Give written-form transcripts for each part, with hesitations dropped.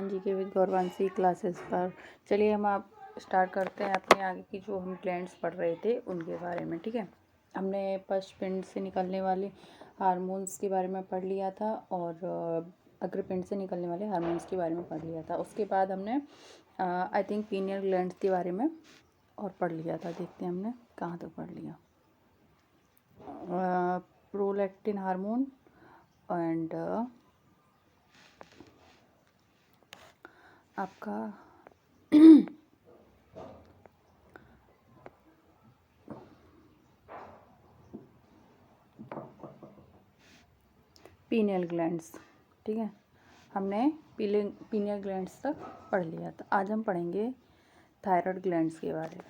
Everyone, GK with गौरवांशी classes पर। चलिए हम आप स्टार्ट करते हैं अपने आगे की जो हम ग्लैंड्स पढ़ रहे थे उनके बारे में। ठीक है, हमने पश्चपिंड से निकलने वाले हार्मोन्स के बारे में पढ़ लिया था और अग्रपिंड से निकलने वाले हार्मोन्स के बारे में पढ़ लिया था। उसके बाद हमने आई थिंक पीनियल ग्लैंड्स के बारे में और पढ़ लिया था। देखते हैं हमने कहाँ तक पढ़ लिया। प्रोलैक्टिन हार्मोन एंड आपका पीनियल ग्लैंड्स। ठीक है, हमने पीनियल ग्लैंड्स तक पढ़ लिया था। आज हम पढ़ेंगे थायराइड ग्लैंड्स के बारे में।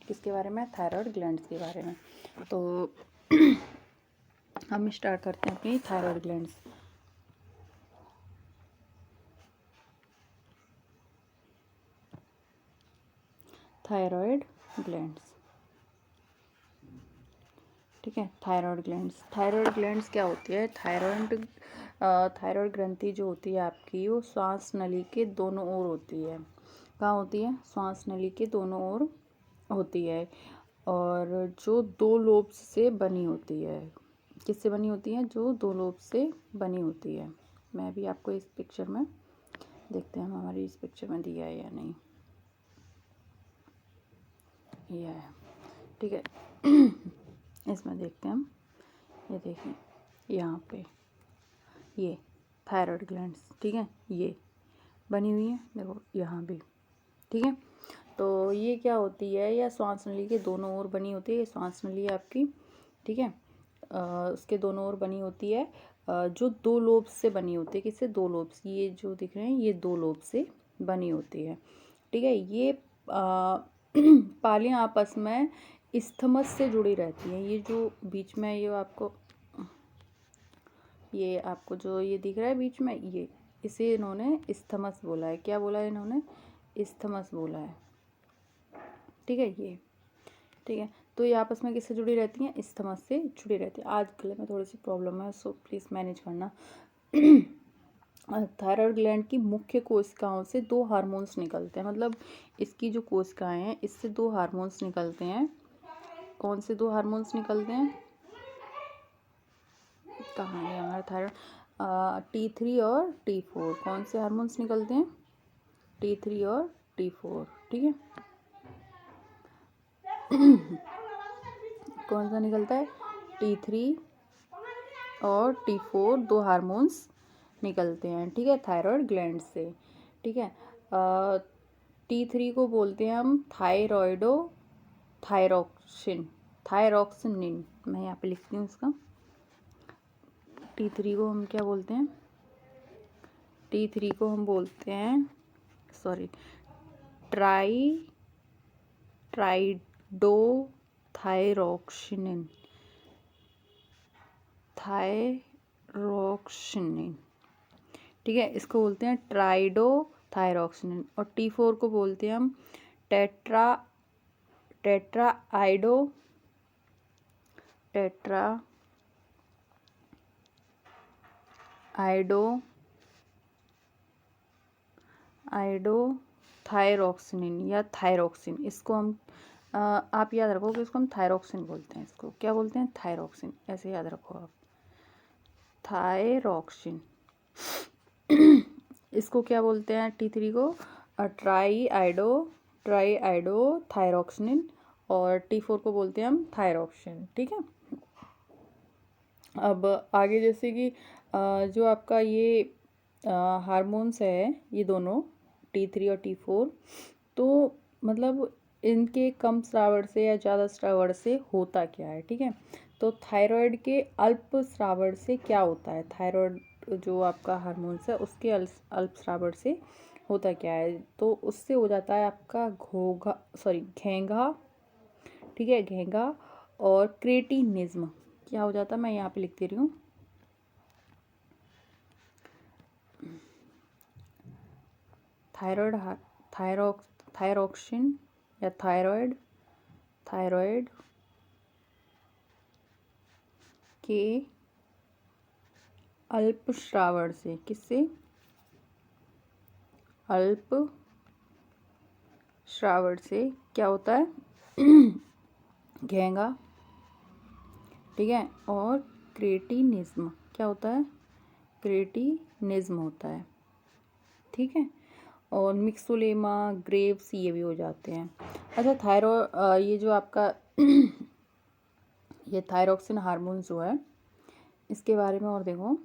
किसके बारे में? थायराइड ग्लैंड्स के बारे में। तो हम स्टार्ट करते हैं अपनी थायराइड ग्लैंड्स। थायराइड ग्लैंड्स, ठीक है। थायराइड ग्लैंड्स क्या होती है? थायराइड ग्रंथि जो होती है आपकी, वो श्वास नली के दोनों ओर होती है। कहाँ होती है? श्वास नली के दोनों ओर होती है और जो दो लोब्स से बनी होती है। किससे बनी होती है? जो दो लोब्स से बनी होती है। मैं भी आपको इस पिक्चर में देखते हैं, हमारी इस पिक्चर में दिया है या नहीं। यह है, ठीक है। इसमें देखते हैं हम, ये देखिए यहाँ पे ये थायराइड ग्लैंड्स, ठीक है, ये बनी हुई है, देखो यहाँ भी। ठीक है, तो ये क्या होती है? या श्वास नली के दोनों ओर बनी होती है। श्वास नली आपकी, ठीक है, उसके दोनों ओर बनी होती है, जो दो लोब्स से बनी होती है। किससे? दो लोब्स। ये जो दिख रहे हैं ये दो लोब से बनी होती है। ठीक है, ये पालियाँ आपस में इस्थमस से जुड़ी रहती हैं। ये जो बीच में ये आपको जो ये दिख रहा है बीच में, ये इसे इन्होंने इस्थमस बोला है। क्या बोला है इन्होंने? इस्थमस बोला है। ठीक है, ये ठीक है। तो ये आपस में किससे जुड़ी रहती हैं? इस्थमस से जुड़ी रहती है। आज गले में थोड़ी सी प्रॉब्लम है, सो प्लीज़ मैनेज करना। थायराइड ग्लैंड की मुख्य कोशिकाओं से दो हार्मोन्स निकलते हैं। मतलब इसकी जो कोशिकाएं हैं इससे दो हार्मोन्स निकलते हैं। कौन से दो हार्मोन्स निकलते हैं? कहाँ है हमारा थायराइड? T3 और T4। कौन से हार्मोन्स निकलते हैं? T3 और T4। ठीक है, कौन सा निकलता है? T3 और T4 दो हार्मोन्स निकलते हैं। ठीक है, थायराइड ग्लैंड से। ठीक है, T3 को बोलते हैं हम थायरॉक्सिनिन। मैं यहाँ पे लिखती हूँ इसका। T3 को हम क्या बोलते हैं? T3 को हम बोलते हैं ट्राइडोथायरॉक्सिनिन। ठीक है, इसको बोलते हैं ट्राइडोथायरॉक्सिनिन। और T4 को बोलते हैं हम थायरॉक्सिनिन या थायरॉक्सिन। इसको हम आप याद रखो कि इसको हम थायरॉक्सिन बोलते हैं। इसको क्या बोलते हैं? थायरॉक्सिन। ऐसे याद रखो आप, थायरॉक्सिन। इसको क्या बोलते हैं? T3 को ट्राइआइडो थायरॉक्सिनिन और T4 को बोलते हैं हम थायरॉक्सिन। ठीक है, अब आगे जैसे कि जो आपका ये हार्मोन्स है, ये दोनों T3 और T4, तो मतलब इनके कम स्रावण से या ज़्यादा स्रावण से होता क्या है? ठीक है, तो थायराइड के अल्प स्रावण से क्या होता है? थायराइड जो आपका हार्मोन्स है उसके अल्प स्रावण से होता क्या है? तो उससे हो जाता है आपका घेंघा। ठीक है, घेंघा और क्रेटिनिज्म। क्या हो जाता है? मैं यहाँ पे लिख दे रही हूँ। थायरॉक्सिन या थायराइड के अल्प श्रावण से। किससे? अल्प श्रावण से क्या होता है? घेंगा, ठीक है। और क्रेटिनिज्म क्या होता है? क्रेटिनिज्म होता है, ठीक है। और मिक्सोलेमा, ग्रेव्स ये भी हो जाते हैं। अच्छा, ये जो आपका ये थायरॉक्सिन हार्मोन जो है इसके बारे में और देखो,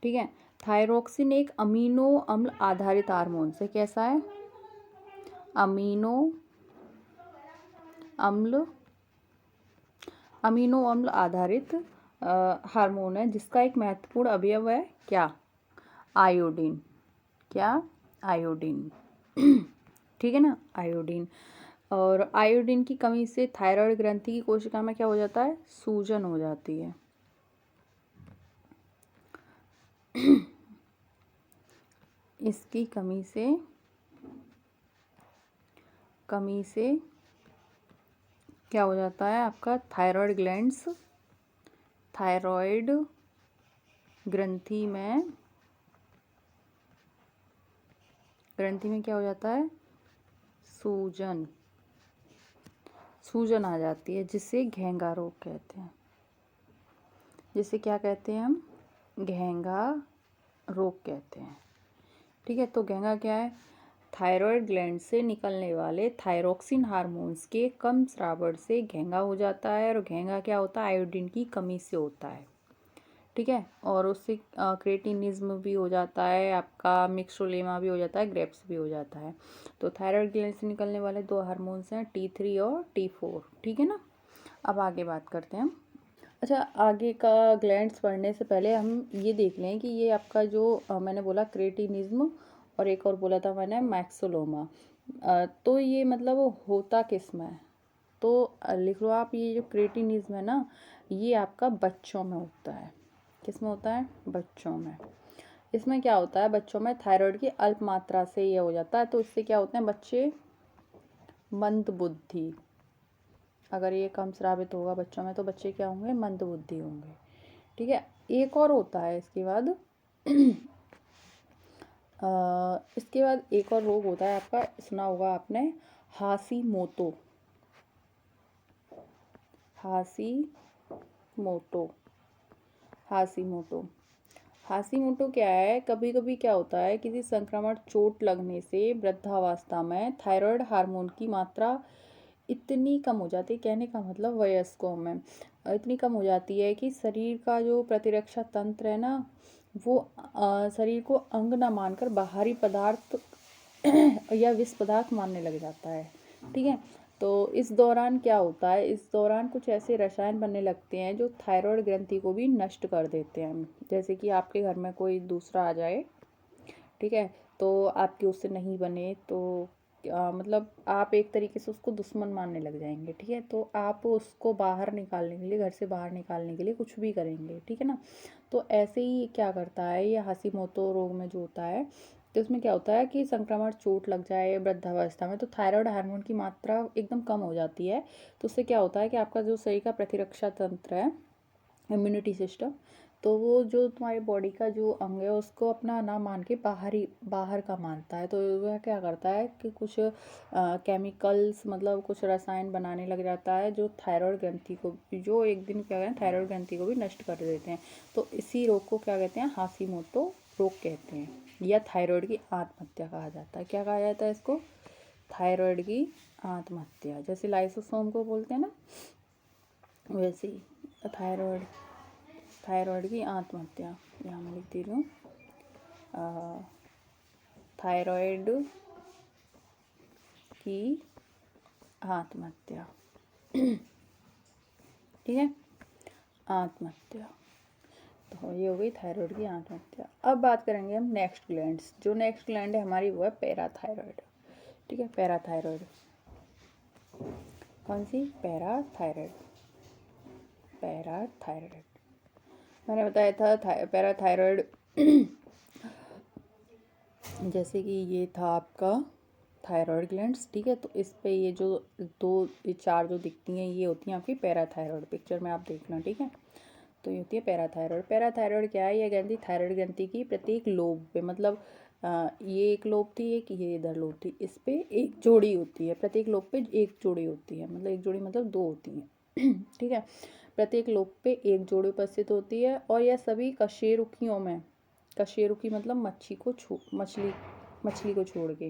ठीक है। थायरॉक्सिन एक अमीनो अम्ल आधारित हार्मोन से कैसा है? अमीनो अम्ल आधारित हार्मोन है जिसका एक महत्वपूर्ण अवयव है क्या? आयोडीन। क्या? आयोडीन। ठीक है ना, आयोडीन। और आयोडीन की कमी से थायराइड ग्रंथि की कोशिका में क्या हो जाता है? सूजन हो जाती है। इसकी कमी से क्या हो जाता है? आपका थायराइड ग्रंथि में क्या हो जाता है? सूजन आ जाती है, जिसे घेंगा रोग कहते हैं। जिसे क्या कहते हैं हम? घेंगा रोग कहते हैं, ठीक है। तो घेंगा क्या है? थायराइड ग्लैंड से निकलने वाले थायरोक्सिन हार्मोन्स के कम स्रावन से घेंगा हो जाता है। और घेंगा क्या होता है? आयोडीन की कमी से होता है, ठीक है। और उससे क्रेटिनिज्म भी हो जाता है, आपका मिक्सोलेमा भी हो जाता है, ग्रेप्स भी हो जाता है। तो थायराइड ग्लैंड से निकलने वाले दो हार्मोन्स हैं T3 और T4, ठीक है ना। अब आगे बात करते हैं। अच्छा, आगे का ग्लैंड्स पढ़ने से पहले हम ये देख लें कि ये आपका जो मैंने बोला क्रेटिनिज्म और एक और बोला था मैंने मैक्सोलोमा, तो ये मतलब होता किस में है? तो लिख लो आप, ये जो क्रेटिनिज्म है ना, ये आपका बच्चों में होता है। किस में होता है? बच्चों में। इसमें क्या होता है? बच्चों में थायराइड की अल्प मात्रा से ये हो जाता है, तो इससे क्या होते हैं? बच्चे मंद बुद्धि। अगर ये कम स्रावित होगा बच्चों में तो बच्चे क्या होंगे? मंद बुद्धि होंगे, ठीक है। एक और होता है इसके बाद एक और रोग होता है आपका, सुना होगा आपने, हाशीमोटो। हाशीमोटो क्या है? कभी कभी क्या होता है, किसी संक्रमण चोट लगने से वृद्धावस्था में थायराइड हार्मोन की मात्रा इतनी कम हो जाती है, कहने का मतलब वयस्कों में इतनी कम हो जाती है कि शरीर का जो प्रतिरक्षा तंत्र है ना, वो शरीर को अंग न मानकर बाहरी पदार्थ या विष पदार्थ मानने लग जाता है, ठीक है। तो इस दौरान क्या होता है? इस दौरान कुछ ऐसे रसायन बनने लगते हैं जो थायराइड ग्रंथि को भी नष्ट कर देते हैं। जैसे कि आपके घर में कोई दूसरा आ जाए, ठीक है, तो आपके उससे नहीं बने तो मतलब आप एक तरीके से उसको दुश्मन मानने लग जाएंगे, ठीक है। तो आप उसको बाहर निकालने के लिए, घर से बाहर निकालने के लिए कुछ भी करेंगे, ठीक है ना। तो ऐसे ही क्या करता है ये हाशीमोटो रोग में जो होता है, तो इसमें क्या होता है कि संक्रमण चोट लग जाए वृद्धावस्था में तो थायराइड हार्मोन की मात्रा एकदम कम हो जाती है। तो उससे क्या होता है कि आपका जो शरीर का प्रतिरक्षा तंत्र है, इम्यूनिटी सिस्टम, तो वो जो तुम्हारी बॉडी का जो अंग है उसको अपना ना मान के बाहर का मानता है। तो वह क्या करता है कि कुछ केमिकल्स, मतलब कुछ रसायन बनाने लग जाता है जो थायराइड ग्रंथि को, जो एक दिन क्या कहते हैं, थायराइड ग्रंथि को भी नष्ट कर देते हैं। तो इसी रोग को क्या कहते हैं? हाशीमोटो रोग कहते हैं, या थायराइड की आत्महत्या कहा जाता है। क्या कहा जाता है इसको? थायराइड की आत्महत्या। जैसे लाइसोसोम को बोलते हैं ना, वैसे ही थायराइड की आत्महत्या। यहाँ मैं लिख दे रही हूँ, थायराइड की आत्महत्या, ठीक है, आत्महत्या। तो ये हो गई थायराइड की आत्महत्या। अब बात करेंगे हम नेक्स्ट ग्लैंड्स। जो नेक्स्ट ग्लैंड है हमारी वो है पैराथायराइड, ठीक है। पैराथायराइड कौन सी? पैराथायराइड। मैंने बताया था पैराथायराइड जैसे कि ये था आपका थायराइड ग्लैंड्स, ठीक है। तो इस पे ये जो चार जो दिखती हैं ये होती हैं आपकी पैराथायराइड। पिक्चर में आप देखना, ठीक है। तो ये होती है पैराथायराइड। पैराथायराइड क्या है? ये ग्रंथि थायराइड ग्रंथि की प्रत्येक लोब पे, मतलब ये एक लोब थी, एक ये इधर लोब थी, इस पे एक जोड़ी होती है, प्रत्येक लोब पे एक जोड़ी होती है, मतलब एक जोड़ी मतलब दो होती हैं। ठीक है, प्रत्येक लोब पे एक जोड़ी उपस्थित होती है और यह सभी कशेरुकियों में, कशेरुकी मतलब मछली को छोड़ के,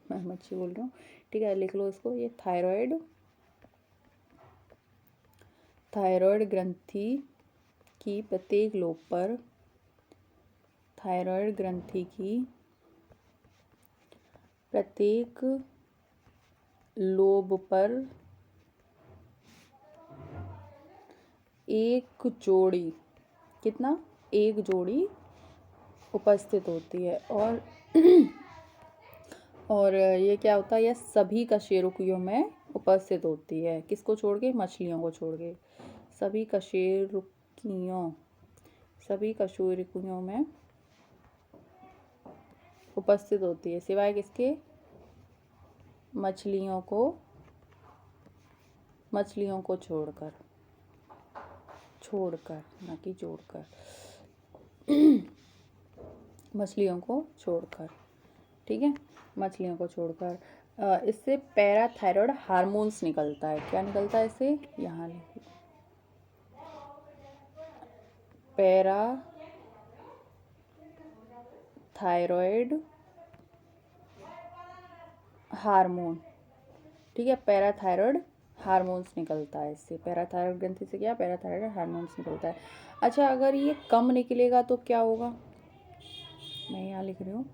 मैं मच्छी बोल रही हूँ। ठीक है, लिख लो इसको, ये थायराइड ग्रंथि की प्रत्येक लोब पर, थायराइड ग्रंथि की प्रत्येक लोब पर एक जोड़ी, कितना, एक जोड़ी उपस्थित होती है। और ये क्या होता है, यह सभी कशेरुकियों में उपस्थित होती है, किसको छोड़ के, मछलियों को छोड़ के, सभी कशेरुकियों में उपस्थित होती है, सिवाय किसके, मछलियों को छोड़कर, ना कि जोड़कर, मछलियों को छोड़कर। ठीक है, मछलियों को छोड़कर इससे पैराथायरॉयड हार्मोन्स निकलता है। क्या निकलता है इससे, यहाँ लिखिए, पैराथायरॉयड हार्मोन। ठीक है, पैराथायरॉयड हार्मोन्स निकलता है इससे, पैराथायरॉयड ग्रंथि से क्या, पैराथायरॉयड हार्मोन्स निकलता है। अच्छा, अगर ये कम निकलेगा तो क्या होगा, मैं यहाँ लिख रही हूँ,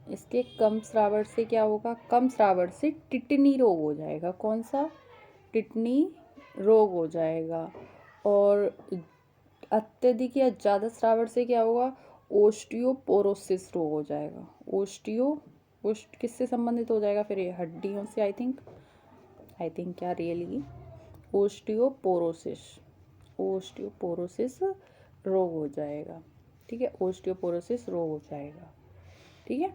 इसके कम स्रावर से क्या होगा, कम स्रावर से टिटनी रोग हो जाएगा। कौन सा, टिटनी रोग हो जाएगा। और अत्यधिक या ज़्यादा स्रावर से क्या होगा, ओस्टियोपोरोसिस रोग हो जाएगा। किससे संबंधित हो जाएगा फिर, ये हड्डियों से, आई थिंक क्या, रियली, ओस्टियोपोरोसिस रोग हो जाएगा। ठीक है, ओस्टियोपोरोसिस रोग हो जाएगा। ठीक है,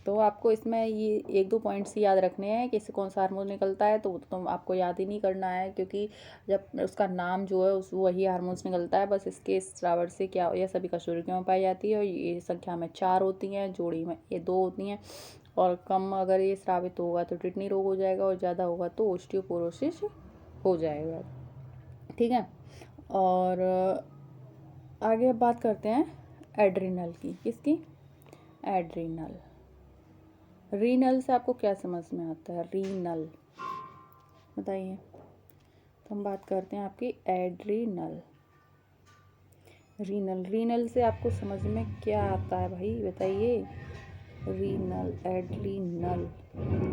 तो आपको इसमें ये एक दो पॉइंट्स याद रखने हैं कि इससे कौन सा हार्मोन निकलता है, तो आपको याद ही नहीं करना है, क्योंकि जब उसका नाम जो है उस वही हार्मोन्स निकलता है, बस इसके स्रावर से क्या, यह सभी कशेरुकियों में पाई जाती है और ये संख्या में 4 होती हैं, जोड़ी में ये 2 होती हैं, और कम अगर ये स्रावित होगा तो टिटनी रोग हो जाएगा, और ज़्यादा होगा तो ओस्टियोपोरोसिस हो जाएगा। ठीक है, और आगे अब बात करते हैं एड्रिनल की, किसकी, एड्रिनल। रीनल से आपको क्या समझ में आता है, रीनल बताइए। तो हम बात करते हैं आपकी एड्रिनल। रीनल से आपको समझ में क्या आता है भाई, बताइए। Renal, adrenal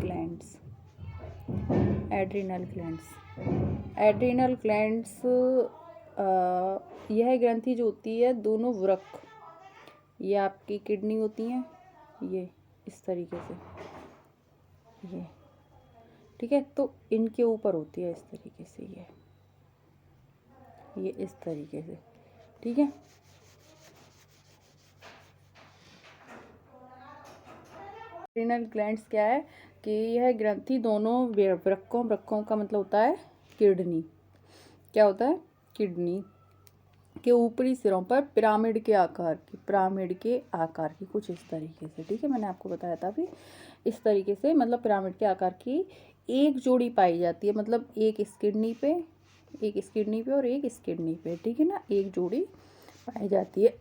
glands, adrenal glands यह ग्रंथि जो होती है, दोनों वृक्क, ये आपकी किडनी होती हैं, ये इस तरीके से, ये, ठीक है, तो इनके ऊपर होती है इस तरीके से, ये इस तरीके से। ठीक है, एड्रिनल ग्लैंड्स क्या है कि यह ग्रंथि दोनों वृक्कों का मतलब होता है किडनी, क्या होता है, किडनी के ऊपरी सिरों पर पिरामिड के आकार की कुछ इस तरीके से। ठीक है, मैंने आपको बताया था अभी, इस तरीके से, मतलब पिरामिड के आकार की एक जोड़ी पाई जाती है, मतलब एक इस किडनी पे और एक इस किडनी पे। ठीक है ना, एक जोड़ी पाई जाती है।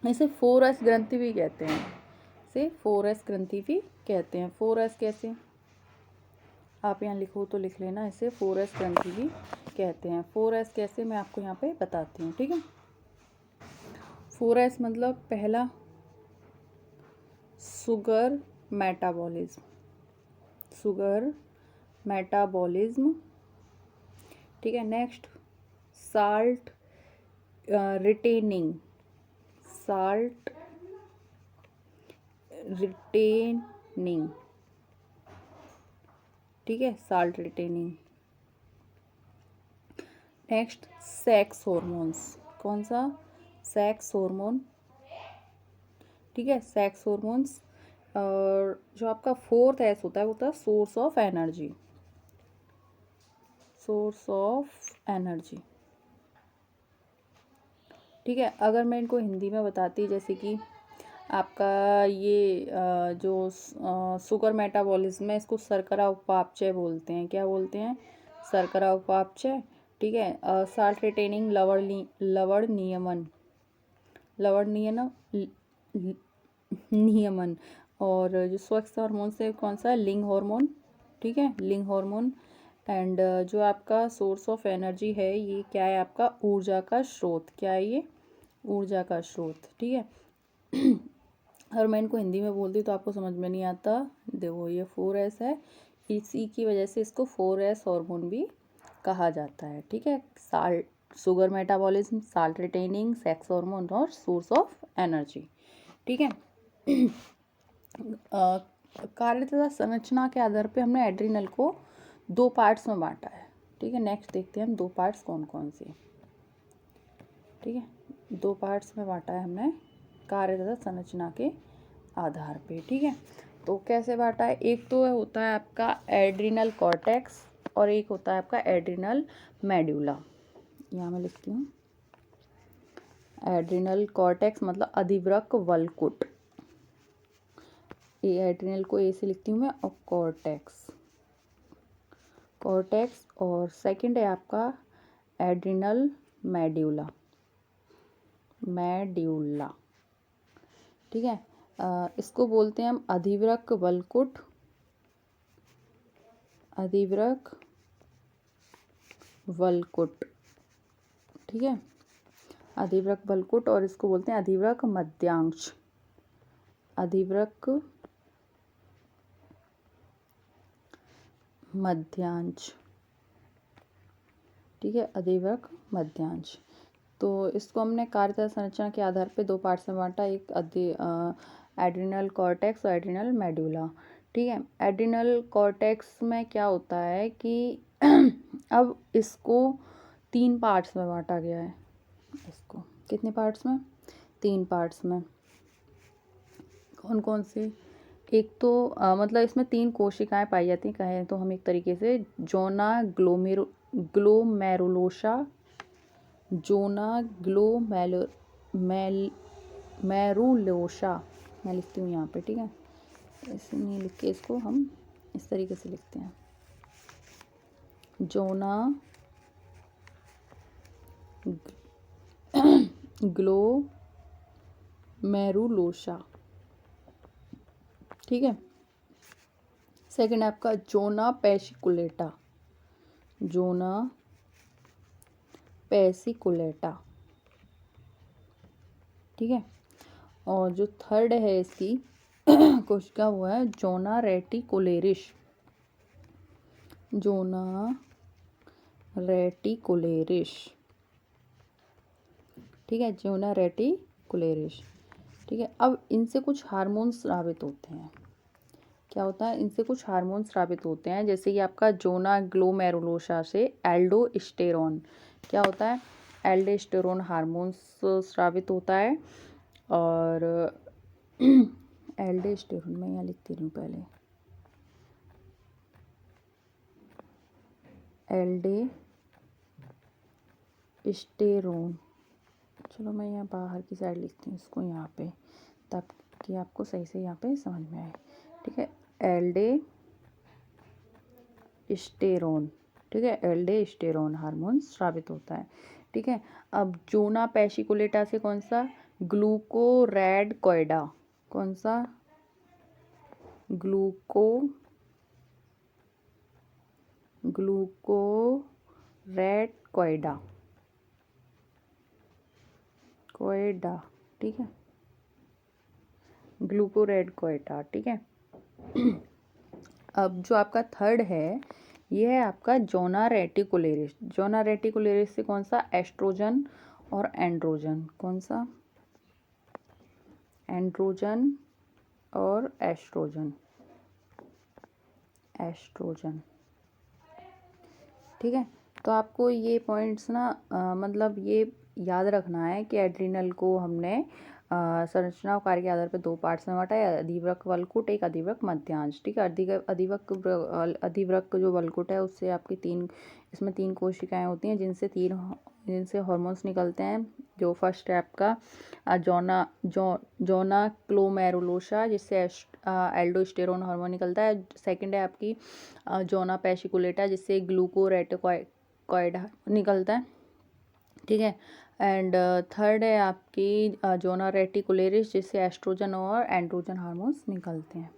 इसे 4S ग्रंथि भी कहते हैं, 4S कैसे, आप यहाँ लिखो तो लिख लेना, इसे 4S ग्रंथि भी कहते हैं। 4S कैसे, मैं आपको यहाँ पे बताती हूँ। ठीक है, 4S मतलब पहला, शुगर मेटाबॉलिज्म। ठीक है, नेक्स्ट साल्ट रिटेनिंग, ठीक है, salt retaining. Next sex hormones, कौन सा, सेक्स हार्मोन। ठीक है, सेक्स हॉर्मोन्स। और जो आपका 4th S होता है वो होता है सोर्स ऑफ एनर्जी। ठीक है, अगर मैं इनको हिंदी में बताती, जैसे कि आपका ये जो शुगर मेटाबॉलिज्म है इसको शर्करा उपापचय बोलते हैं। क्या बोलते हैं? शर्करा उपापचय। ठीक है। साल्ट रिटेनिंग लवण नियमन, लवण नियमन नियमन। और जो स्वच्छ हार्मोन से कौन सा है? लिंग हार्मोन। ठीक है, लिंग हार्मोन। एंड जो आपका सोर्स ऑफ एनर्जी है ये क्या है? आपका ऊर्जा का स्रोत। क्या है ये? ऊर्जा का स्रोत। ठीक है। और मैं इनको हिंदी में बोलती हूँ तो आपको समझ में नहीं आता। देखो ये 4S है, इसी की वजह से इसको 4S हार्मोन भी कहा जाता है। ठीक है। Salt, sugar metabolism, salt retaining, sex hormone और सोर्स ऑफ एनर्जी। ठीक है। कार्य तथा संरचना के आधार पे हमने एड्रिनल को 2 पार्ट्स में बांटा है। ठीक है। नेक्स्ट देखते हैं हम 2 पार्ट्स कौन कौन से। ठीक है, 2 पार्ट्स में बांटा है हमने कार्य तथा संरचना के आधार पे। ठीक है, तो कैसे बांटा है? एक तो होता है आपका एड्रिनल कॉर्टेक्स और एक होता है आपका एड्रिनल मेड्यूला। यहाँ मैं लिखती हूँ एड्रिनल कॉर्टेक्स मतलब अधिवृक्क वलकुट। ये एड्रिनल को ए से लिखती हूँ मैं, और कॉर्टेक्स कॉर्टेक्स। और सेकंड है आपका एड्रिनल मेड्यूला, मेड्यूला। ठीक है। इसको बोलते हैं हम अधिवृक्क वलकुट, अधिवृक्क वलकुट। ठीक है, अधिवृक्क वलकुट। और इसको बोलते हैं अधिवृक्क मध्यांश, अधिवृक्क मध्यांश। ठीक है, अधिवृक्क मध्यांश। तो इसको हमने कार्य तथा संरचना के आधार पे 2 पार्ट्स में बांटा, एक एड्रिनल कॉर्टेक्स और एड्रिनल मेडुला। ठीक है, एड्रिनल कॉर्टेक्स में क्या होता है कि अब इसको 3 पार्ट्स में बांटा गया है। इसको कितने पार्ट्स में? 3 पार्ट्स में। कौन कौन से? एक तो मतलब इसमें 3 कोशिकाएं पाई जाती हैं, कहें तो हम एक तरीके से जोना ग्लोमेरुलोसा, जोना ग्लोमेरुलोसा मैं लिखती हूँ यहाँ पे। ठीक है, ऐसे नहीं लिख के इसको हम इस तरीके से लिखते हैं, जोना ग्लोमेरुलोसा। ठीक है। सेकंड आपका जोना पेसिकुलेटा, जोना पेसिकुलेटा। ठीक है। और जो थर्ड है इसकी कोशिका वो है जोना रेटिकुलेरिस, जोना रेटिकुलेरिस। ठीक है, जोना रेटिकुलेरिस। ठीक है, अब इनसे कुछ हार्मोन्स स्रावित होते हैं। क्या होता है? इनसे कुछ हार्मोन स्रावित होते हैं, जैसे कि आपका जोना ग्लोमेरुलोसा से एल्डोस्टेरोन। क्या होता है? एल्डोस्टेरोन हार्मोन्स स्रावित होता है। और एल्डोस्टेरोन मैं यहाँ लिखती हूँ पहले, एल्डोस्टेरोन। चलो मैं यहाँ बाहर की साइड लिखती हूँ इसको यहाँ पे, ताकि आपको सही से यहाँ पे समझ में आए। ठीक है, एल्डोस्टेरोन। ठीक है, एल्डोस्टेरोन हार्मोन स्रावित होता है। ठीक है, अब जोना पेसिकुलेटा से कौन सा? ग्लूकोरेडकोइडा। कौन सा? ग्लूकोरेडकोइडा, कोएडा। ठीक है, ग्लूकोरेडकोइडा। ठीक है। अब जो आपका थर्ड है ये है आपका जोना रेटिकुलेरिस। जोना रेटिकुलेरिस से कौन सा? एस्ट्रोजन और एंड्रोजन। कौन सा? एंड्रोजन और एस्ट्रोजन, एस्ट्रोजन। ठीक है, तो आपको ये पॉइंट्स ना मतलब ये याद रखना है कि एड्रिनल को हमने संरचना और कार्य के आधार पर 2 पार्ट्स में बांटा है, अधिवृक्क वलकुट, एक अधिवृक्क मध्यांश। ठीक है, अधिवृक्क जो वलकुट है उससे आपकी 3 इसमें 3 कोशिकाएं होती हैं, जिनसे 3 इनसे हार्मोन्स निकलते हैं। जो फर्स्ट है आपका जोना क्लोमेरुलोसा, जिससे एल्डोस्टेरोन हार्मोन निकलता है। सेकंड है आपकी जोना पेसिकुलेटा, जिससे ग्लूकोरेटिकॉइड निकलता है, ठीक है। एंड थर्ड है आपकी जोना रेटिकुलेरिस, जिससे एस्ट्रोजन और एंड्रोजन हार्मोन्स निकलते हैं।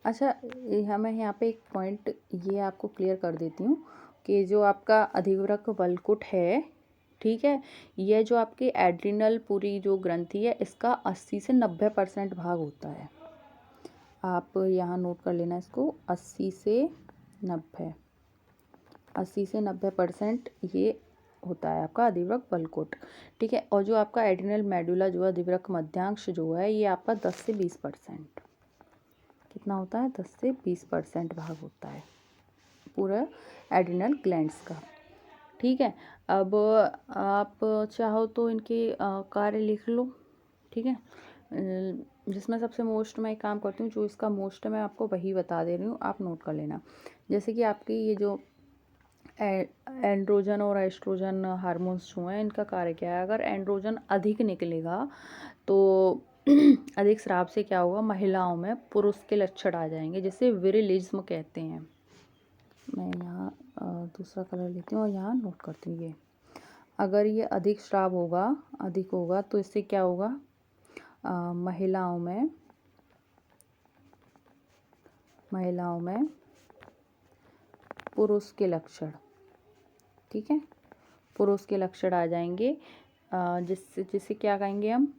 अच्छा, मैं यहाँ पे एक पॉइंट ये आपको क्लियर कर देती हूँ कि जो आपका अधिवृक्क वल्कुट है, ठीक है, यह जो आपकी एड्रिनल पूरी जो ग्रंथि है, इसका 80 से 90% भाग होता है। आप यहाँ नोट कर लेना इसको, 80 से 90% ये होता है आपका अधिवृक्क वल्कुट, ठीक है। और जो आपका एड्रिनल मेडुला जो अधिवृक्क मध्यांश जो है, ये आपका 10 से 20%, कितना होता है, 10 से 20% भाग होता है पूरा एड्रिनल ग्लैंड्स का, ठीक है। अब आप चाहो तो इनके कार्य लिख लो, ठीक है। जिसमें सबसे मोस्ट मैं एक काम करती हूँ, जो इसका मोस्ट है मैं आपको वही बता दे रही हूँ, आप नोट कर लेना। जैसे कि आपकी ये जो एंड्रोजन और एस्ट्रोजन हार्मोन्स जो हैं, इनका कार्य क्या है। अगर एंड्रोजन अधिक निकलेगा तो अधिक स्राव से क्या होगा, महिलाओं में पुरुष के लक्षण आ जाएंगे, जिसे विरिलिज्म कहते हैं। मैं यहाँ दूसरा कलर लेती हूँ और यहाँ नोट करती हूँ। ये अगर ये अधिक स्राव होगा तो इससे क्या होगा, महिलाओं में पुरुष के लक्षण, ठीक है, पुरुष के लक्षण आ जाएंगे, जिससे क्या कहेंगे हम,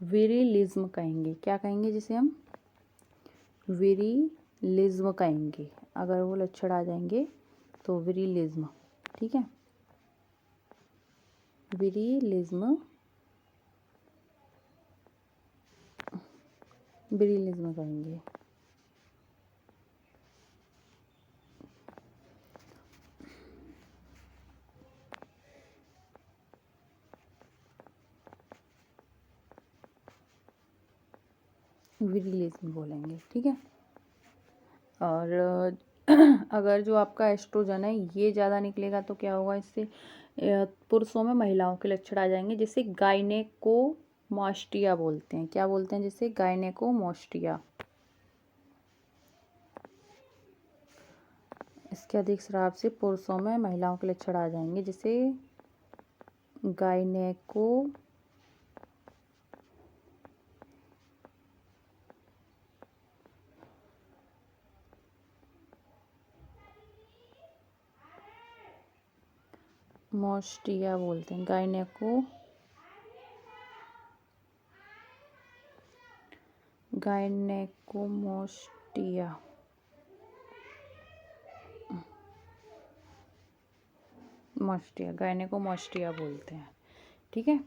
विरिलिज्म कहेंगे। क्या कहेंगे, जिसे हम विरिलिज्म कहेंगे। अगर वो लक्षण आ जाएंगे तो विरिलिज्म, ठीक है, विरिलिज्म कहेंगे। विरिलिज्म बोलेंगे, ठीक है। और अगर जो आपका एस्ट्रोजन है ये ज़्यादा निकलेगा तो क्या होगा, इससे पुरुषों में महिलाओं के लक्षण आ जाएंगे, जिसे गायनेकोमास्टिया बोलते हैं। क्या बोलते हैं, जिसे गायनेकोमास्टिया। इसके अधिक स्राव से पुरुषों में महिलाओं के लक्षण आ जाएंगे, जिसे गायनेकोमास्टिया बोलते हैं। गायनेकोमास्टिया, गायनेकोमास्टिया बोलते हैं, ठीक है।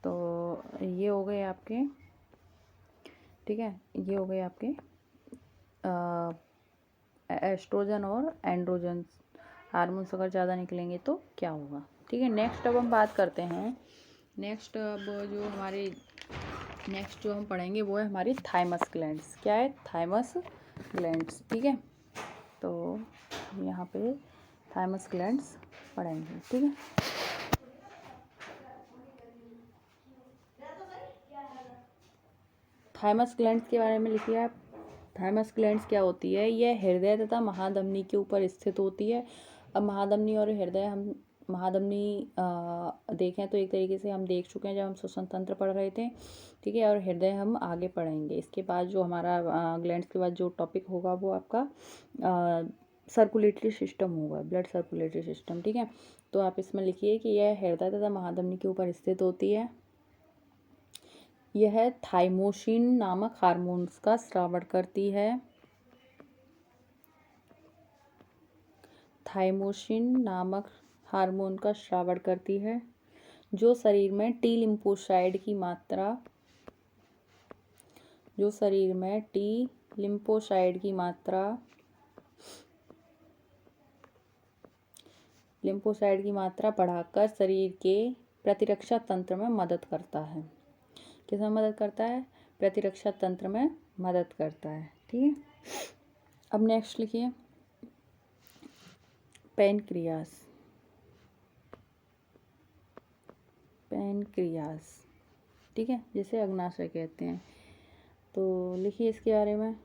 तो ये हो गए आपके, ठीक है, ये हो गए आपके एस्ट्रोजन और एंड्रोजन हार्मोन्स अगर ज़्यादा निकलेंगे तो क्या होगा, ठीक है। नेक्स्ट अब हम बात करते हैं, नेक्स्ट जो हम पढ़ेंगे वो है हमारी थाइमस ग्लैंड्स। क्या है, थाइमस ग्लैंड्स, ठीक है। तो यहाँ पे थाइमस ग्लैंड्स पढ़ेंगे, ठीक है। थाइमस ग्लैंड्स के बारे में लिखिए आप। थाइमस ग्लैंड्स क्या होती है, यह हृदय तथा महाधमनी के ऊपर स्थित होती है। अब महाधमनी और हृदय, हम महाधमनी देखें तो एक तरीके से हम देख चुके हैं जब हम श्वसन तंत्र पढ़ रहे थे, ठीक है। और हृदय हम आगे पढ़ेंगे। इसके बाद जो हमारा ग्लैंड्स के बाद जो टॉपिक होगा वो आपका सर्कुलेटरी सिस्टम होगा, ब्लड सर्कुलेटरी सिस्टम, ठीक है। तो आप इसमें लिखिए कि यह हृदय तथा महाधमनी के ऊपर स्थित होती है। यह थाइमोसिन नामक हार्मोन्स का स्रावण करती है। थाइमोसिन नामक हार्मोन का स्रावण करती है, जो शरीर में टी लिम्फोसाइड की मात्रा बढ़ाकर शरीर के प्रतिरक्षा तंत्र में मदद करता है। किसमें मदद करता है, प्रतिरक्षा तंत्र में मदद करता है, ठीक है। अब नेक्स्ट लिखिए, पैनक्रियास। पैनक्रियास, ठीक है, जिसे अग्नाशय कहते हैं। तो लिखिए इसके बारे में।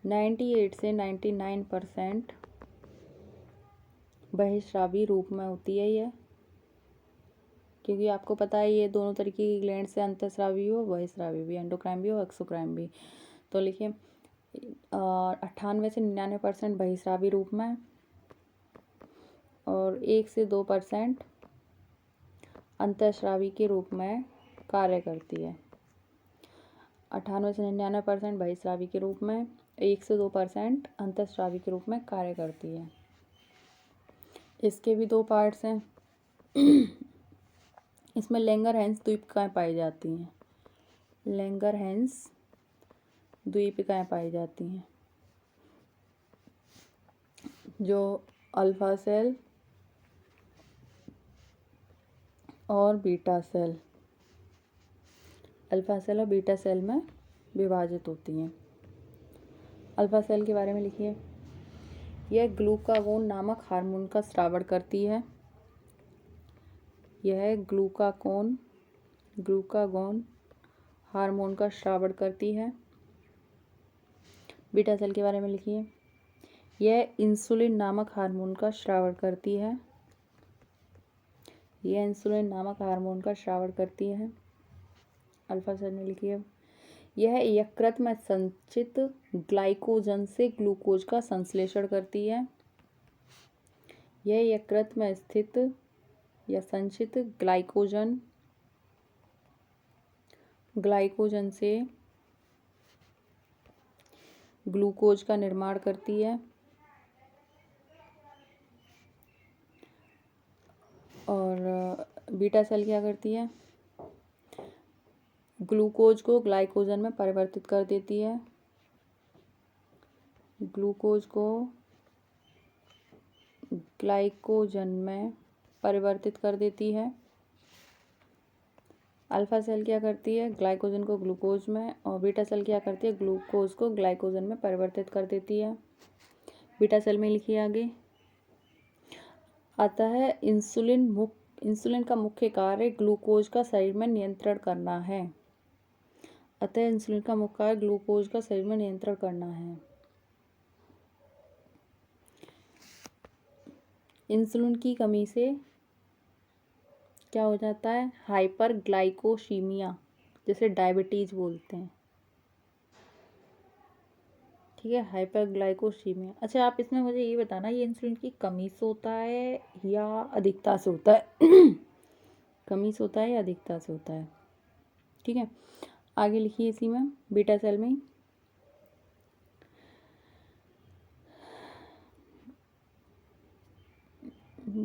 98 से 99% बहिस्रावी रूप में होती है ये, क्योंकि आपको पता है ये दोनों तरीके की ग्लैंड से अंतःस्रावी हो, बहिस्रावी भी, एंडोक्राइन भी हो, एक्सोक्राइन भी। तो लिखिए 98 से 99% बहिस्रावी रूप में और 1 से 2% अंतःस्रावी के रूप में कार्य करती है। 98 से 99% बहिस्रावी के रूप में, 1 से 2% अंतःस्रावी के रूप में कार्य करती है। इसके भी 2 पार्ट्स हैं। इसमें लैंगरहैंस द्वीपिकाएँ पाई जाती हैं। लैंगरहैंस द्वीपिकाएँ पाई जाती हैं, जो अल्फा सेल और बीटा सेल, अल्फा सेल और बीटा सेल में विभाजित होती हैं। अल्फा सेल के बारे में लिखिए। यह ग्लूकागोन नामक हार्मोन का स्रावण करती है। यह ग्लूकागोन हार्मोन का स्रावण करती है। बीटा सेल के बारे में लिखिए। यह इंसुलिन नामक हार्मोन का स्रावण करती है। यह इंसुलिन नामक हार्मोन का स्रावण करती है। अल्फा सेल में लिखिए। यह यकृत में संचित ग्लाइकोजन से ग्लूकोज का संश्लेषण करती है। यह यकृत में स्थित या संचित ग्लाइकोजन से ग्लूकोज का निर्माण करती है। और बीटा सेल क्या करती है? ग्लूकोज को ग्लाइकोजन में परिवर्तित कर देती है। ग्लूकोज को ग्लाइकोजन में परिवर्तित कर देती है। अल्फा सेल क्या करती है? ग्लाइकोजन को ग्लूकोज में, और बीटा सेल क्या करती है? ग्लूकोज को ग्लाइकोजन में परिवर्तित कर देती है। बीटा सेल में लिखिए आगे। अतः इंसुलिन का मुख्य कार्य ग्लूकोज का शरीर में नियंत्रण करना है। अतः इंसुलिन का मुख्य कार्य ग्लूकोज का शरीर में नियंत्रण करना है। इंसुलिन की कमी से क्या हो जाता है? हाइपरग्लाइकोसीमिया, जिसे डायबिटीज बोलते हैं, ठीक है, हाइपरग्लाइकोसीमिया। अच्छा, आप इसमें मुझे ये बताना, ये इंसुलिन की कमी से होता है या अधिकता से होता है? कमी से होता है या अधिकता से होता है? ठीक है, आगे लिखिए इसी में, बीटा सेल में।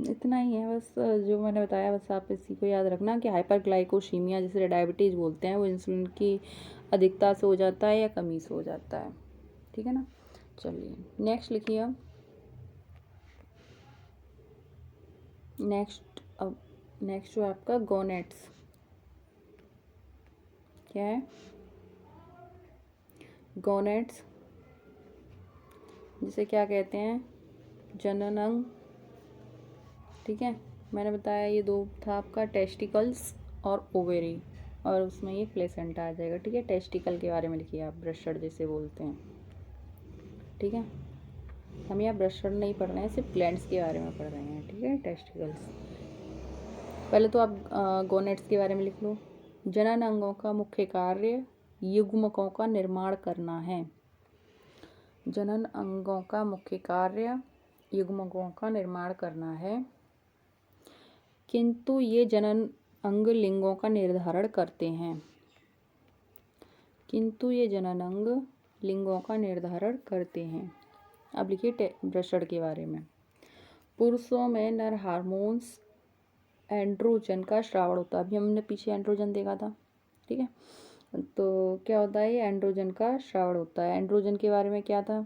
इतना ही है बस जो मैंने बताया, बस आप इसी को याद रखना कि हाइपरग्लाइकोसीमिया, जिसे डायबिटीज़ बोलते हैं, वो इंसुलिन की अधिकता से हो जाता है या कमी से हो जाता है, ठीक है ना। चलिए नेक्स्ट लिखिए अब। नेक्स्ट जो आपका गोनेट्स, क्या है? गोनेट्स, जिसे क्या कहते हैं? जनन अंग, ठीक है। मैंने बताया ये 2 था आपका, टेस्टिकल्स और ओवेरी, और उसमें ये प्लेसेंटा आ जाएगा, ठीक है। टेस्टिकल के बारे में लिखिए आप, ब्रशर जिसे बोलते हैं, ठीक है। हम यहाँ ब्रशर नहीं पढ़ रहे हैं, सिर्फ ग्लैंड्स के बारे में पढ़ रहे हैं, ठीक है, टेस्टिकल्स। पहले तो आप गोनेट्स के बारे में लिख लो। जनन अंगों का मुख्य कार्य युग्मकों का निर्माण करना है। जनन अंगों का मुख्य कार्य युग्मकों का निर्माण करना है, किंतु ये जनन अंग लिंगों का निर्धारण करते हैं। किंतु ये जनन अंग लिंगों का निर्धारण करते हैं। अब लिखिए वृषण के बारे में। पुरुषों में नर हार्मोन्स एंड्रोजन का स्रावण होता है। अभी हमने पीछे एंड्रोजन देखा था, ठीक है। तो क्या होता है? ये एंड्रोजन का स्रावण होता है। एंड्रोजन के बारे में क्या था?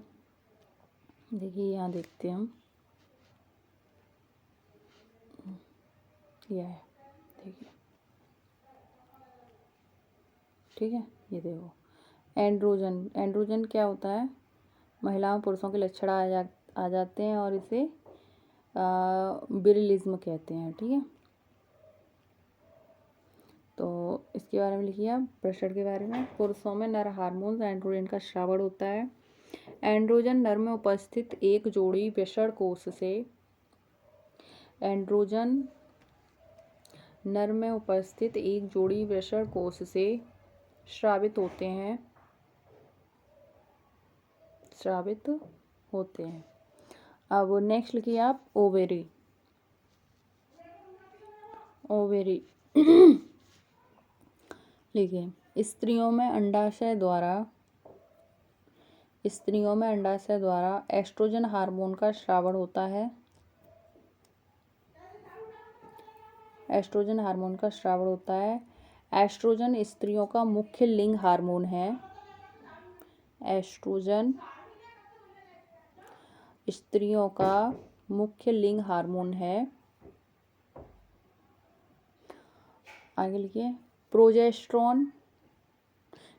देखिए यहाँ देखते हैं हम, यह है, देखिए, ठीक है, ये देखो एंड्रोजन क्या होता है? महिलाओं पुरुषों के लक्षण आ जाते हैं और इसे विरिलिज्म कहते हैं, ठीक है। तो इसके बारे में लिखिए आप, प्रेशर के बारे में। पुरुषों में नर हार्मोन एंड्रोजन का स्रावण होता है। एंड्रोजन नर में उपस्थित एक जोड़ी वृषण कोष से एंड्रोजन नर में उपस्थित एक जोड़ी वृषण कोष से स्रावित होते हैं। अब नेक्स्ट लिखिए आप, ओवेरी। लिखिए, स्त्रियों में अंडाशय द्वारा एस्ट्रोजन हार्मोन का स्रावण होता है। एस्ट्रोजन स्त्रियों का मुख्य लिंग हार्मोन है। एस्ट्रोजन स्त्रियों का मुख्य लिंग हार्मोन है। आगे लिखिए, प्रोजेस्टेरॉन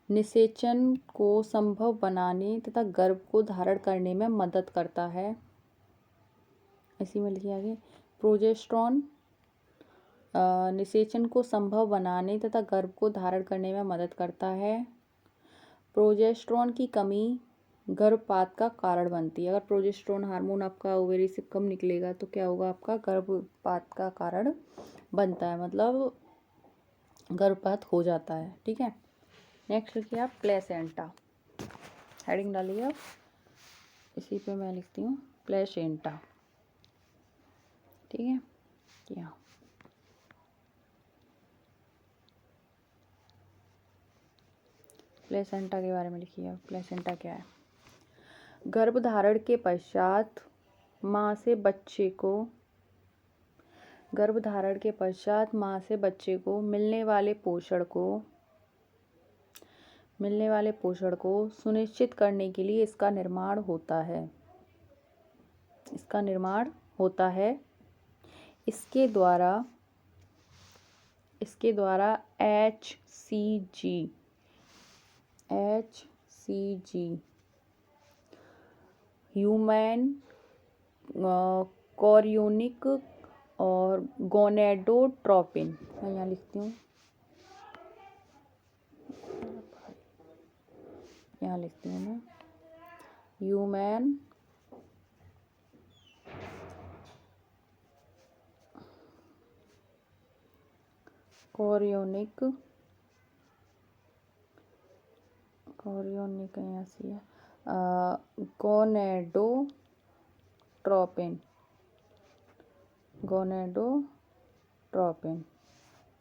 निषेचन को संभव बनाने तथा गर्भ को धारण करने में मदद करता है। इसी में लिखिए आगे, प्रोजेस्टेरॉन निषेचन को संभव बनाने तथा गर्भ को धारण करने में मदद करता है। प्रोजेस्टेरॉन की कमी गर्भपात का कारण बनती है। अगर प्रोजेस्टेरॉन हार्मोन आपका ओवेरी से कम निकलेगा तो क्या होगा, आपका गर्भपात का कारण बनता है, मतलब गर्भपात हो जाता है। ठीक है। नेक्स्ट लिखिए आप, प्लेसेंटा। हेडिंग डालिए आप, इसी पे मैं लिखती हूँ प्लेसेंटा। ठीक है, क्या प्लेसेंटा के बारे में लिखिए। प्लेसेंटा क्या है? गर्भधारण के पश्चात माँ से बच्चे को मिलने वाले पोषण को सुनिश्चित करने के लिए इसका निर्माण होता है। इसके द्वारा HCG ह्यूमन कोरियोनिक और गोनेडोट्रोपिन, मैं यहाँ लिखती हूँ, मैं ह्यूमन कोरियोनिक ऐसी है, गोनेडोट्रोपिन।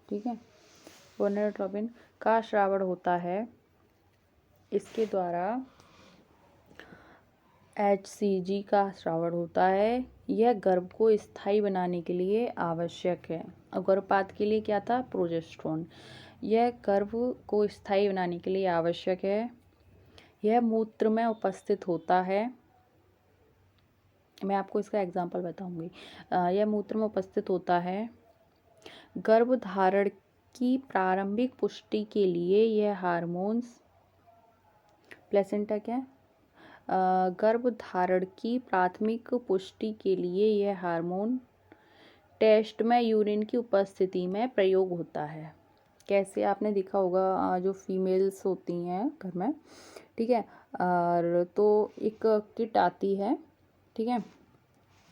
ठीक है, गोनेडोट्रोपिन का स्रावण होता है। इसके द्वारा HCG का स्रावण होता है। यह गर्भ को स्थायी बनाने के लिए आवश्यक है। और गर्भपात के लिए क्या था? प्रोजेस्टेरॉन। यह गर्भ को स्थायी बनाने के लिए आवश्यक है। यह मूत्र में उपस्थित होता है। मैं आपको इसका एग्जाम्पल बताऊंगी। यह मूत्र में उपस्थित होता है। गर्भधारण की प्रारंभिक पुष्टि के लिए यह हार्मोन्स, प्लेसेंटा क्या है? गर्भधारण की प्राथमिक पुष्टि के लिए यह हार्मोन टेस्ट में यूरिन की उपस्थिति में प्रयोग होता है। कैसे? आपने देखा होगा जो फीमेल्स होती हैं घर में, ठीक है, और तो एक किट आती है, ठीक है,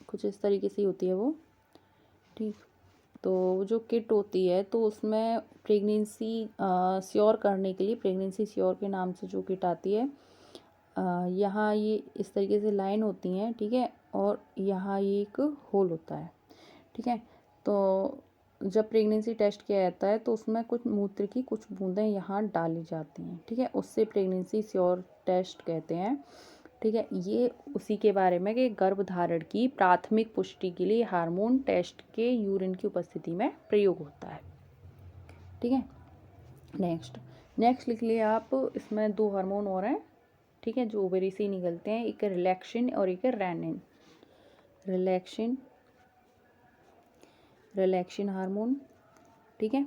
कुछ इस तरीके से होती है वो, ठीक। तो जो किट होती है तो उसमें प्रेगनेंसी श्योर करने के लिए, प्रेगनेंसी श्योर के नाम से जो किट आती है, यहाँ ये इस तरीके से लाइन होती हैं, ठीक है, और यहाँ ये एक होल होता है, ठीक है। तो जब प्रेगनेंसी टेस्ट किया जाता है तो उसमें कुछ मूत्र की कुछ बूंदें यहाँ डाली जाती हैं, ठीक है, उससे प्रेगनेंसी श्योर टेस्ट कहते हैं, ठीक है। ये उसी के बारे में कि गर्भधारण की प्राथमिक पुष्टि के लिए हार्मोन टेस्ट के यूरिन की उपस्थिति में प्रयोग होता है, ठीक है। नेक्स्ट लिख लिए आप, इसमें 2 हार्मोन और हैं, ठीक है, जो ओवरी से निकलते हैं, एक रिलैक्सिन और एक रेनिन। रिलैक्सिन हार्मोन, ठीक है,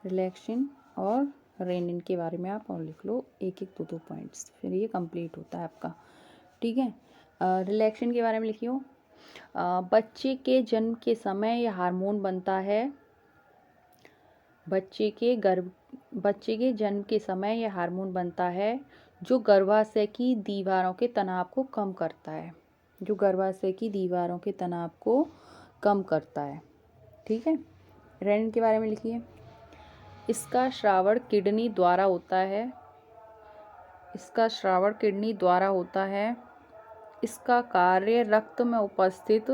रिलैक्सिन और रेनिन के बारे में आप और लिख लो, एक 2 पॉइंट्स, फिर ये कंप्लीट होता है आपका, ठीक है। रिलैक्सिन के बारे में लिखियो, बच्चे के जन्म के समय यह हार्मोन बनता है। बच्चे के जन्म के समय यह हार्मोन बनता है जो गर्भाशय की दीवारों के तनाव को कम करता है, जो गर्भाशय की दीवारों के तनाव को कम करता है। ठीक है, रेनिन के बारे में लिखिए। इसका स्रावण किडनी द्वारा होता है। इसका स्रावण किडनी द्वारा होता है। इसका कार्य रक्त में उपस्थित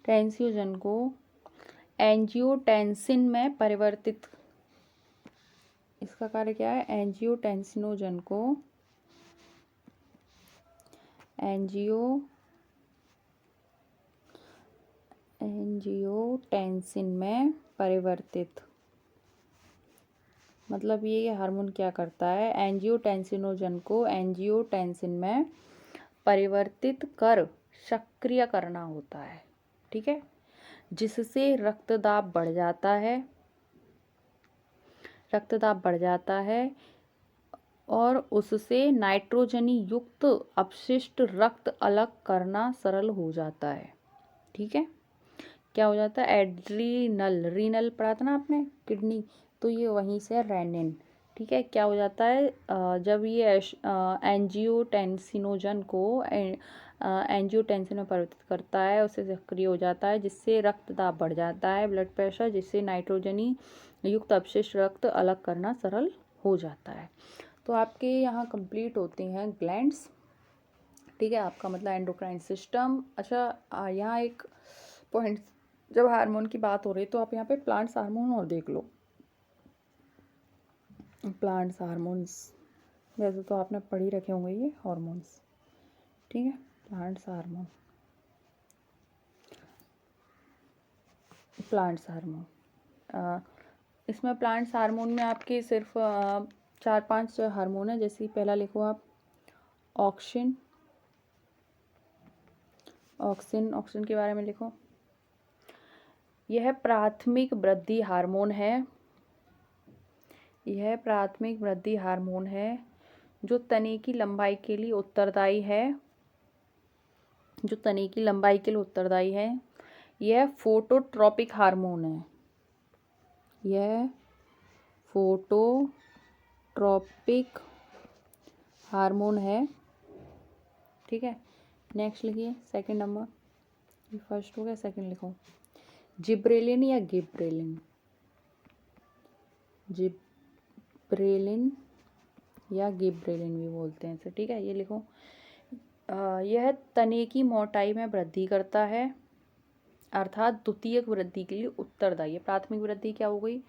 टेंसियोजन को एंजियोटेंसिन में परिवर्तित। इसका कार्य क्या है? एंजियोटेंसिनोजन को एंजियोटेंसिन में परिवर्तित। मतलब ये हार्मोन क्या करता है? एंजियोटेंसिनोजन को एंजियोटेंसिन में परिवर्तित कर सक्रिय करना होता है। ठीक है, जिससे रक्तदाब बढ़ जाता है और उससे नाइट्रोजनी युक्त अपशिष्ट रक्त अलग करना सरल हो जाता है। ठीक है, क्या हो जाता है? रीनल पढ़ा था ना आपने, किडनी, तो ये वहीं से रेनिन। ठीक है, क्या हो जाता है? जब ये एंजियोटेंसिनोजन को एंजियोटेंसिन में परिवर्तित करता है, उससे सक्रिय हो जाता है, जिससे रक्तदाब बढ़ जाता है, ब्लड प्रेशर, जिससे नाइट्रोजनी युक्त अपशिष्ट रक्त अलग करना सरल हो जाता है। तो आपके यहाँ कंप्लीट होते हैं ग्लैंड्स। ठीक है, आपका मतलब एंडोक्राइन सिस्टम। अच्छा, यहाँ एक पॉइंट, जब हार्मोन की बात हो रही है तो आप यहाँ पे प्लांट्स हार्मोन और देख लो। प्लांट्स हार्मोन्स वैसे तो आपने पढ़ ही रखे होंगे ये हार्मोन्स। ठीक है, प्लांट्स हार्मोन, इसमें प्लांट्स हार्मोन में आपके सिर्फ 4-5 हार्मोन है। जैसे पहला लिखो आप ऑक्सिन के बारे में लिखो। यह प्राथमिक वृद्धि हार्मोन है जो तने की लंबाई के लिए उत्तरदायी है। यह फोटोट्रॉपिक हार्मोन है। ठीक है, नेक्स्ट लिखिए सेकंड नंबर। ये फर्स्ट हो गया, सेकंड लिखो जिब्रेलिन या गिब्रेलिन। भी बोलते हैं इसे। ठीक है, ये लिखो। यह तने की मोटाई में वृद्धि करता है, अर्थात द्वितीयक वृद्धि के लिए उत्तरदायी है। प्राथमिक वृद्धि क्या हो गई,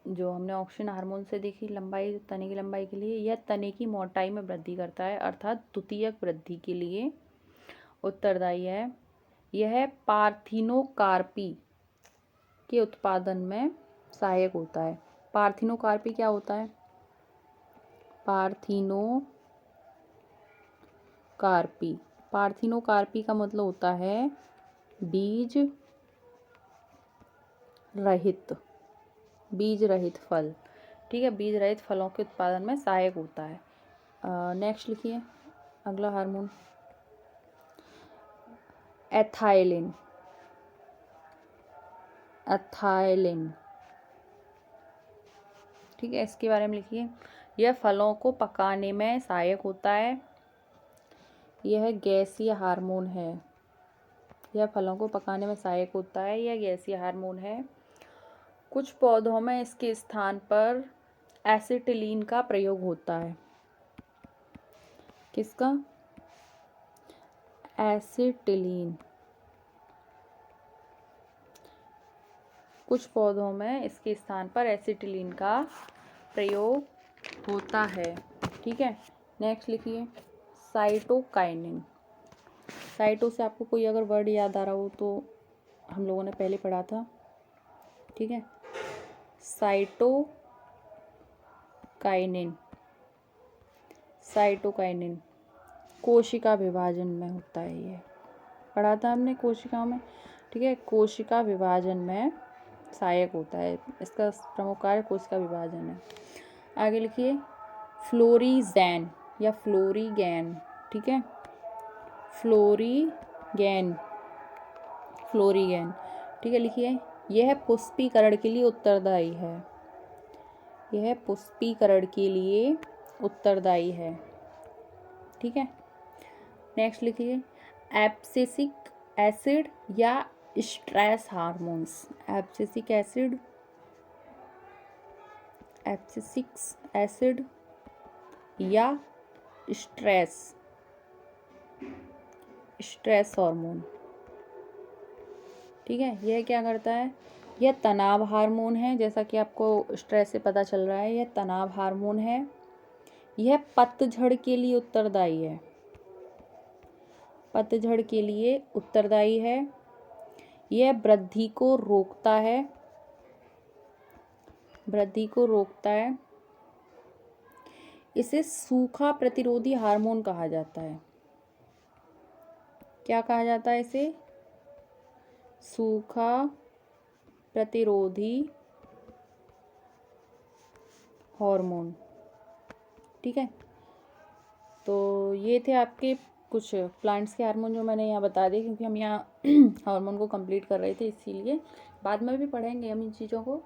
जो हमने ऑक्सिन हार्मोन से देखी, लंबाई, तने की लंबाई के लिए। यह तने की मोटाई में वृद्धि करता है, अर्थात द्वितीयक वृद्धि के लिए उत्तरदायी है। यह पार्थिनोकार्पी के उत्पादन में सहायक होता है। पार्थिनोकार्पी क्या होता है? पार्थिनोकार्पी का मतलब होता है बीज रहित फल। ठीक है, बीज रहित फलों के उत्पादन में सहायक होता है। नेक्स्ट लिखिए अगला हार्मोन एथाइलिन। ठीक है, इसके बारे में लिखिए। यह फलों को पकाने में सहायक होता है। यह गैसीय हार्मोन है। यह फलों को पकाने में सहायक होता है। यह गैसीय हार्मोन है। कुछ पौधों में इसके स्थान पर एसिटिलीन का प्रयोग होता है। किसका? एसिटिलीन। कुछ पौधों में इसके स्थान पर एसिटिलीन का प्रयोग होता है। ठीक है, नेक्स्ट लिखिए साइटोकाइनिन। साइटो से आपको कोई अगर वर्ड याद आ रहा हो तो हम लोगों ने पहले पढ़ा था। ठीक है, साइटोकाइनिन कोशिका विभाजन में होता है, ये पढ़ा था हमने कोशिकाओं में, ठीक है। कोशिका विभाजन में सहायक होता है, इसका प्रमुख कार्य कोशिका विभाजन है। आगे लिखिए फ्लोरीजेन या फ्लोरीगैन, ठीक है, फ्लोरीगैन, फ्लोरीगैन, ठीक है। लिखिए यह पुष्पीकरण के लिए उत्तरदायी है, यह पुष्पीकरण के लिए उत्तरदायी है, ठीक है। नेक्स्ट लिखिए एब्सिसिक एसिड या stress hormones, abscisic acid, abscisic acid या स्ट्रेस, स्ट्रेस हार्मोन, ठीक है। यह क्या करता है, यह तनाव हार्मोन है, जैसा कि आपको स्ट्रेस से पता चल रहा है, यह तनाव हार्मोन है। यह पतझड़ के लिए उत्तरदायी है, पतझड़ के लिए उत्तरदायी है। यह वृद्धि को रोकता है, वृद्धि को रोकता है। इसे सूखा प्रतिरोधी हार्मोन कहा जाता है, क्या कहा जाता है इसे, सूखा प्रतिरोधी हार्मोन, ठीक है। तो ये थे आपके कुछ प्लांट्स के हार्मोन जो मैंने यहाँ बता दिए, क्योंकि हम यहाँ हार्मोन को कंप्लीट कर रहे थे, इसीलिए बाद में भी पढ़ेंगे हम इन चीज़ों को,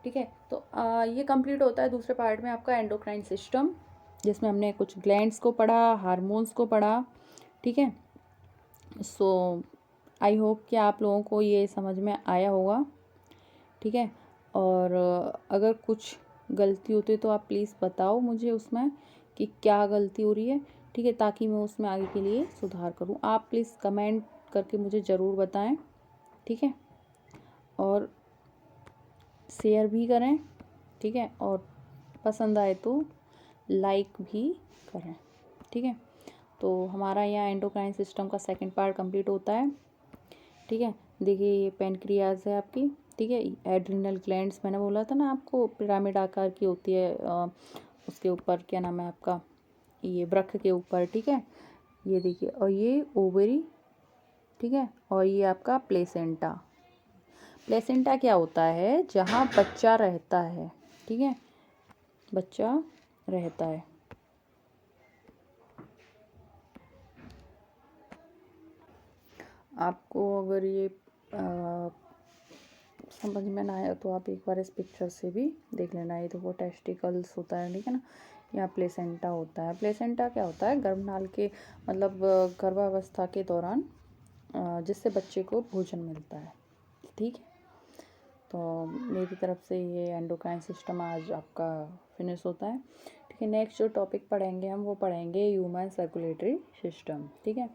ठीक है। तो ये कंप्लीट होता है दूसरे पार्ट में आपका एंडोक्राइन सिस्टम, जिसमें हमने कुछ ग्लैंड्स को पढ़ा, हार्मोन्स को पढ़ा, ठीक है। सो आई होप कि आप लोगों को ये समझ में आया होगा, ठीक है। और अगर कुछ गलती होती है तो आप प्लीज़ बताओ मुझे उसमें कि क्या गलती हो रही है, ठीक है, ताकि मैं उसमें आगे के लिए सुधार करूं। आप प्लीज़ कमेंट करके मुझे ज़रूर बताएं, ठीक है, और शेयर भी करें, ठीक है, और पसंद आए तो लाइक भी करें, ठीक है। तो हमारा यहाँ एंडोक्राइन सिस्टम का सेकंड पार्ट कंप्लीट होता है, ठीक है। देखिए ये पेनक्रियाज है आपकी, ठीक है। एड्रिनल ग्लैंड्स मैंने बोला था ना आपको, पिरामिड आकार की होती है, उसके ऊपर क्या नाम है आपका, ये वृक्क के ऊपर, ठीक है। ये देखिए, और ये ओवरी, ठीक है, और ये आपका प्लेसेंटा। प्लेसेंटा क्या होता है, जहाँ बच्चा रहता है, ठीक है, बच्चा रहता है। आपको अगर ये समझ में ना आया तो आप एक बार इस पिक्चर से भी देख लेना। ये तो वो टेस्टिकल्स होता है, ठीक है ना, यहाँ प्लेसेंटा होता है। प्लेसेंटा क्या होता है, गर्भनाल के मतलब गर्भावस्था के दौरान जिससे बच्चे को भोजन मिलता है, ठीक है। तो मेरी तरफ से ये एंडोक्राइन सिस्टम आज आपका फिनिश होता है, ठीक है। नेक्स्ट जो टॉपिक पढ़ेंगे हम, वो पढ़ेंगे ह्यूमन सर्कुलेटरी सिस्टम, ठीक है।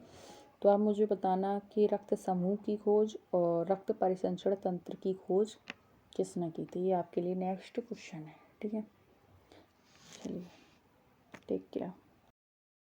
तो आप मुझे बताना कि रक्त समूह की खोज और रक्त परिसंचरण तंत्र की खोज किसने की थी, ये आपके लिए नेक्स्ट क्वेश्चन है, ठीक है। चलिए, टेक केयर।